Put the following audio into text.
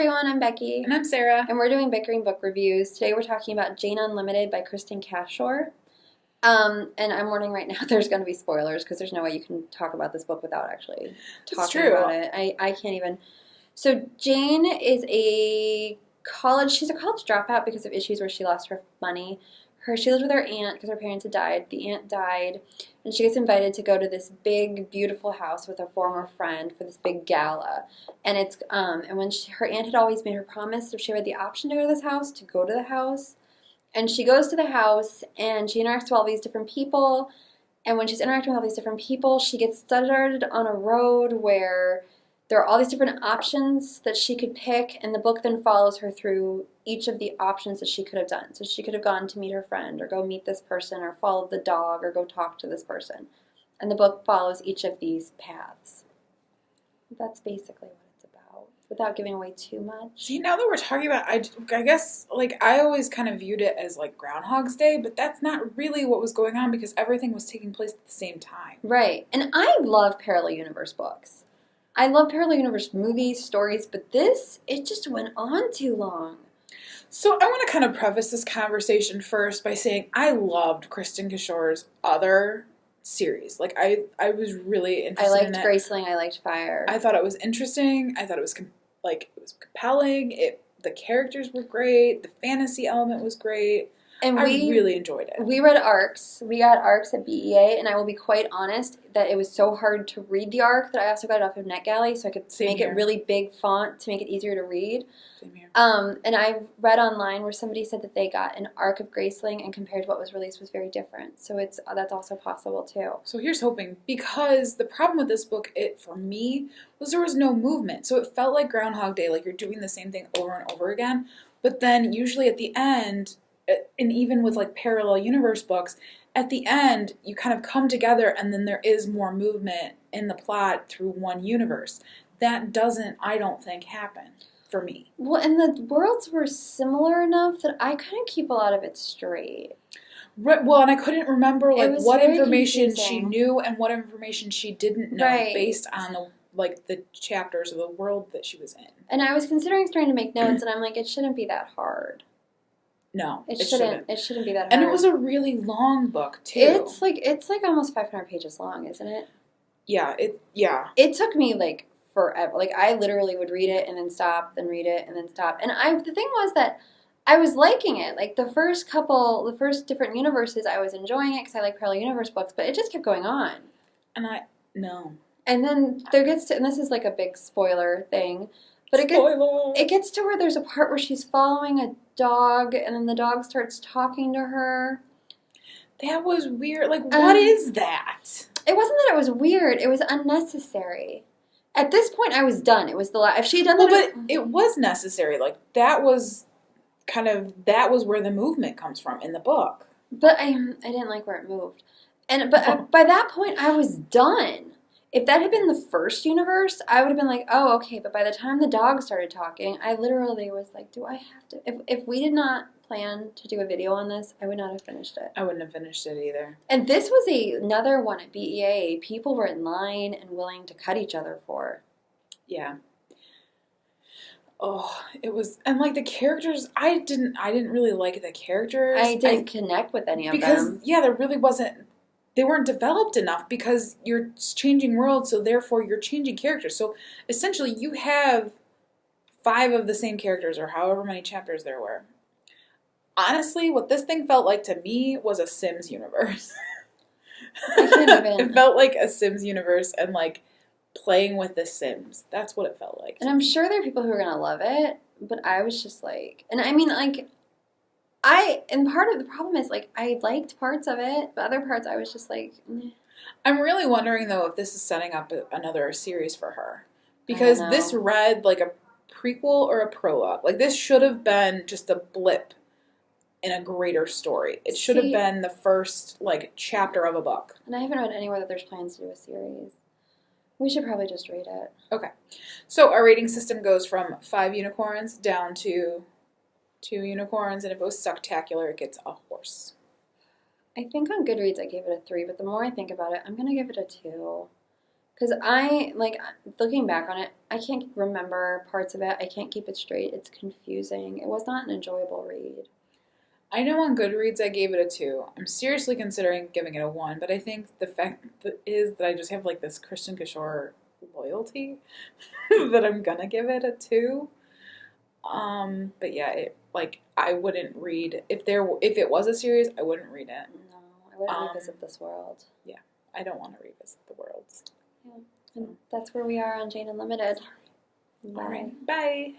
everyone, I'm Becky. And I'm Sarah. And we're doing Bickering Book Reviews. Today we're talking about Jane Unlimited by Kristin Cashore. And I'm warning right now there's going to be spoilers because there's no way you can talk about this book without actually talking about it. I can't even. So Jane is she's a college dropout because of issues where she lost her money. She lives with her aunt because her parents had died. The aunt died, and she gets invited to go to this big, beautiful house with a former friend for this big gala. And when her aunt had always made her promise if she had the option to go to this house, to go to the house. And she goes to the house, and she interacts with all these different people. And when she's interacting with all these different people, she gets started on a road where there are all these different options that she could pick, and the book then follows her through each of the options that she could have done. So she could have gone to meet her friend, or go meet this person, or follow the dog, or go talk to this person. And the book follows each of these paths. That's basically what it's about, without giving away too much. See, now that we're talking about, I guess, I always kind of viewed it as, Groundhog's Day, but that's not really what was going on because everything was taking place at the same time. Right. And I love parallel universe books. I love parallel universe movies, stories, but it just went on too long. So I want to kind of preface this conversation first by saying I loved Kristin Cashore's other series. I was really interested in it. I liked Graceling. I liked Fire. I thought it was interesting. I thought it was it was compelling. The characters were great. The fantasy element was great. And I really enjoyed it. We read ARCs. We got ARCs at BEA, and I will be quite honest that it was so hard to read the ARC that I also got it off of NetGalley, so I could make it really big font to make it easier to read. Same here. And I read online where somebody said that they got an ARC of Graceling and compared to what was released was very different. So that's also possible too. So here's hoping, because the problem with this book, for me, was there was no movement. So it felt like Groundhog Day, like you're doing the same thing over and over again. But then usually at the end, and even with parallel universe books, at the end you kind of come together and then there is more movement in the plot through one universe. That doesn't, I don't think, happen for me. Well, and the worlds were similar enough that I couldn't keep a lot of it straight. Right, well, and I couldn't remember what information confusing. She knew and what information she didn't know based on the chapters of the world that she was in. And I was considering starting to make notes, and I'm like, it shouldn't be that hard. No, it shouldn't. It shouldn't be that hard. And it was a really long book too. It's almost 500 pages long, isn't it? Yeah. It took me forever. I literally would read it and then stop, then read it and then stop. And the thing was that I was liking it. The first different universes, I was enjoying it because I like parallel universe books. But it just kept going on. And no. And then there gets to, and this is a big spoiler thing. But it gets to where there's a part where she's following a dog, and then the dog starts talking to her. That was weird. What is that? It wasn't that it was weird. It was unnecessary. At this point, I was done. It was the last. If she had done that, but it was necessary. That was where the movement comes from in the book. But I didn't like where it moved, but by that point, I was done. If that had been the first universe, I would have been like, oh, okay. But by the time the dog started talking, I literally was like, do I have to? If we did not plan to do a video on this, I would not have finished it. I wouldn't have finished it either. And this was another one at BEA. People were in line and willing to cut each other for. Yeah. Oh, it was, and the characters, I didn't really like the characters. I didn't connect with any of them. Because, there really wasn't. They weren't developed enough because you're changing worlds, so therefore you're changing characters. So essentially you have 5 of the same characters or however many chapters there were. Honestly, what this thing felt like to me was a Sims universe. I can't even. It felt like a Sims universe and playing with the Sims. That's what it felt like. And I'm sure there are people who are going to love it, but I was just and I mean and part of the problem is, I liked parts of it, but other parts I was just meh. I'm really wondering, though, if this is setting up another series for her. Because this read like a prequel or a prologue. This should have been just a blip in a greater story. It should have been the first, chapter of a book. And I haven't read anywhere that there's plans to do a series. We should probably just read it. Okay. So our rating system goes from 5 unicorns down to 2 unicorns, and if it was sucktacular, it gets a horse. I think on Goodreads I gave it a 3, but the more I think about it, I'm going to give it a 2. Because looking back on it, I can't remember parts of it. I can't keep it straight. It's confusing. It was not an enjoyable read. I know on Goodreads I gave it a 2. I'm seriously considering giving it a 1, but I think the fact is that I just have like this Kristin Cashore loyalty that I'm gonna give it a 2. But yeah, I wouldn't read if it was a series, I wouldn't read it. No, I wouldn't revisit this world. Yeah, I don't want to revisit the world. Yeah, and that's where we are on Jane Unlimited. Bye. All right, bye.